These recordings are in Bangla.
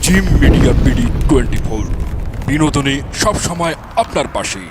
জিম মিডিয়া বিডি 24 বিনোদনে সবসময় আপনার পাশে।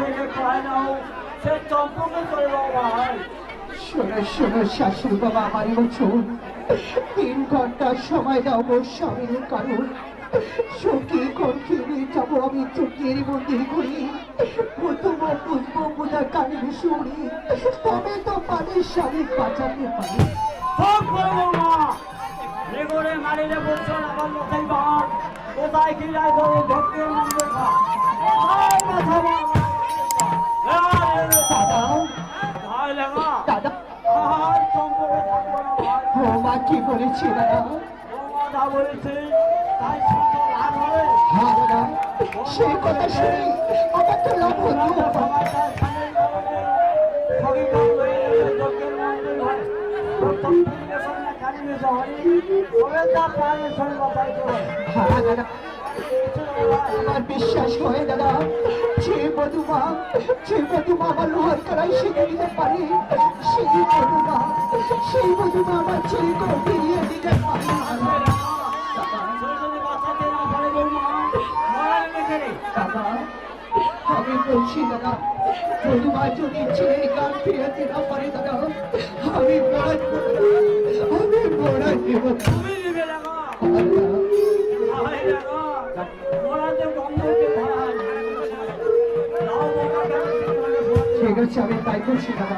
থেকে পায় নাও সে চম্পকে চলে যাও ভাই। শোনো শোনো শাশুড়ি বাবা, আমারই বছর 3 ঘন্টা সময় দাও গো স্বামীর কারণ সখী কণ্ঠে নিয়ে যাবো আমি চোখের মন্দির করি প্রথম বুঝবো বোঝা কানের শুনি তবে তো পানির স্বামী বাঁচাতে পারি। সব করবো মা রেগরে মারিলে বলছেন আমার মাথায় বাদ কোথায় কি রায় ধরে ভক্তি মন্দির খা কোথায় মাথা দাদা ভাই লাগা দাদা আর চম্পকে থাকবো না ভাই। বৌমা কি বলেছি দাদা? বৌমা যা বলেছে তাই শুনতে লাভ হবে। হ্যাঁ দাদা, সেই কথা শুনি আমার তো লাভ হলো। সবাই তার স্বামীর কারণে সবই কাম হয়ে গেলে যজ্ঞের মন্দির হয় প্রথম দিনে সন্ধ্যা কালিমে শহরে তবে তার প্রাণের সঙ্গে বাঁচাইতে হয়। হ্যাঁ দাদা, আমার বিশ্বাস হয় দাদা, যে মধুমা আমার লোহার কড়াই শিখে দিতে পারে সেই মধুমা আমার ছেলেকে ফিরিয়ে দিতে পারে না। সে যদি বাঁচাতে না পারে বৌমা মারা গেছে রে। দাদা আমি বলছি দাদা, মধুমা যদি ছেলের গান ফিরাতে না পারে দাদা আমি মরাই দেব না। তুমি নিবে লাগা ভাই লাগা মরাতে গন্ধকে ভাই লাও বোকা কেন ঠিক আছে, আমি তাই করছি দাদা।